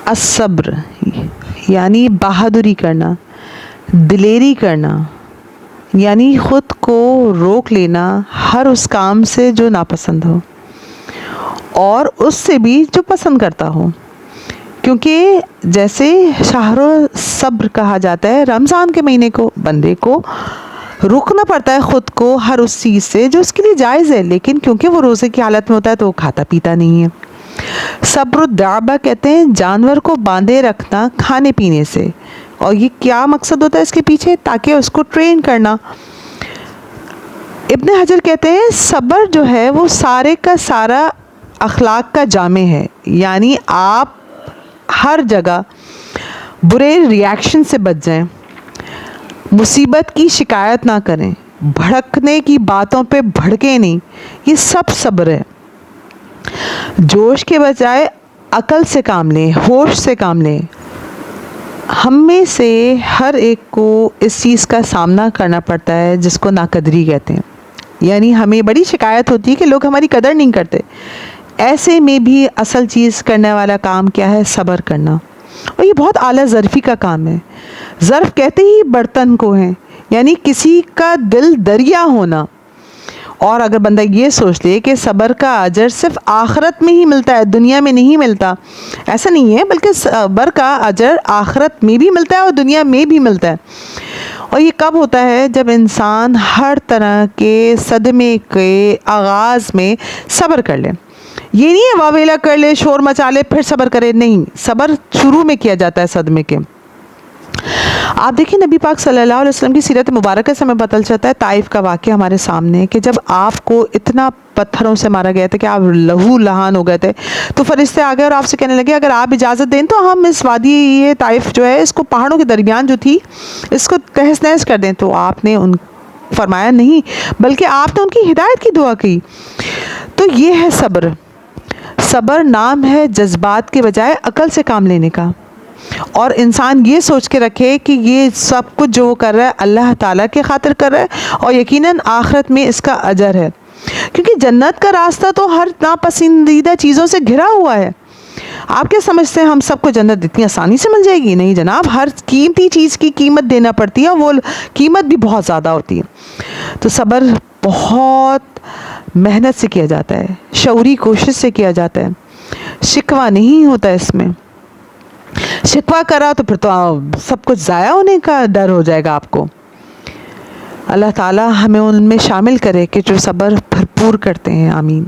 الصبر یعنی بہادری کرنا، دلیری کرنا، یعنی خود کو روک لینا ہر اس کام سے جو ناپسند ہو اور اس سے بھی جو پسند کرتا ہو، کیونکہ جیسے شہر صبر کہا جاتا ہے، رمضان کے مہینے کو بندے کو روکنا پڑتا ہے خود کو ہر اس چیز سے جو اس کے لیے جائز ہے، لیکن کیونکہ وہ روزے کی حالت میں ہوتا ہے تو وہ کھاتا پیتا نہیں ہے۔ صبر الدعبہ کہتے ہیں جانور کو باندھے رکھنا کھانے پینے سے، اور یہ کیا مقصد ہوتا ہے اس کے پیچھے؟ تاکہ اس کو ٹرین کرنا۔ ابن حجر کہتے ہیں صبر جو ہے وہ سارے کا سارا اخلاق کا جامع ہے، یعنی آپ ہر جگہ برے ریاکشن سے بچ جائیں، مصیبت کی شکایت نہ کریں، بھڑکنے کی باتوں پہ بھڑکے نہیں، یہ سب صبر ہے۔ جوش کے بجائے عقل سے کام لیں، ہوش سے کام لیں۔ ہم میں سے ہر ایک کو اس چیز کا سامنا کرنا پڑتا ہے جس کو ناقدری کہتے ہیں، یعنی ہمیں بڑی شکایت ہوتی ہے کہ لوگ ہماری قدر نہیں کرتے۔ ایسے میں بھی اصل چیز کرنے والا کام کیا ہے؟ صبر کرنا، اور یہ بہت اعلیٰ ظرفی کا کام ہے۔ ظرف کہتے ہی برتن کو ہیں، یعنی کسی کا دل دریا ہونا۔ اور اگر بندہ یہ سوچ لے کہ صبر کا اجر صرف آخرت میں ہی ملتا ہے، دنیا میں نہیں ملتا، ایسا نہیں ہے، بلکہ صبر کا اجر آخرت میں بھی ملتا ہے اور دنیا میں بھی ملتا ہے۔ اور یہ کب ہوتا ہے؟ جب انسان ہر طرح کے صدمے کے آغاز میں صبر کر لے۔ یہ نہیں ہے واویلا کر لے، شور مچا لے پھر صبر کرے، نہیں، صبر شروع میں کیا جاتا ہے صدمے کے۔ آپ دیکھیں نبی پاک صلی اللہ علیہ وسلم کی سیرت مبارکہ سے ہمیں پتہ چلتا ہے، طائف کا واقعہ ہمارے سامنے ہے کہ جب آپ کو اتنا پتھروں سے مارا گیا تھا کہ آپ لہو لہان ہو گئے تھے، تو فرشتے آ گئے اور آپ سے کہنے لگے اگر آپ اجازت دیں تو ہم اس وادی یہ طائف جو ہے اس کو پہاڑوں کے درمیان جو تھی اس کو تہس نہس کر دیں، تو آپ نے فرمایا نہیں، بلکہ آپ نے ان کی ہدایت کی دعا کی۔ تو یہ ہے صبر۔ صبر نام ہے جذبات کے بجائے عقل سے کام لینے کا، اور انسان یہ سوچ کے رکھے کہ یہ سب کچھ جو وہ کر رہا ہے اللہ تعالیٰ کے خاطر کر رہا ہے، اور یقیناً آخرت میں اس کا اجر ہے، کیونکہ جنت کا راستہ تو ہر ناپسندیدہ چیزوں سے گھرا ہوا ہے۔ آپ کیا سمجھتے ہیں ہم سب کو جنت اتنی آسانی سے مل جائے گی؟ نہیں جناب، ہر قیمتی چیز کی قیمت دینا پڑتی ہے، اور وہ قیمت بھی بہت زیادہ ہوتی ہے۔ تو صبر بہت محنت سے کیا جاتا ہے، شعوری کوشش سے کیا جاتا ہے، شکوہ نہیں ہوتا اس میں۔ شکوہ کرا تو پھر تو سب کچھ ضائع ہونے کا ڈر ہو جائے گا آپ کو۔ اللہ تعالی ہمیں ان میں شامل کرے کہ جو صبر بھرپور کرتے ہیں، آمین۔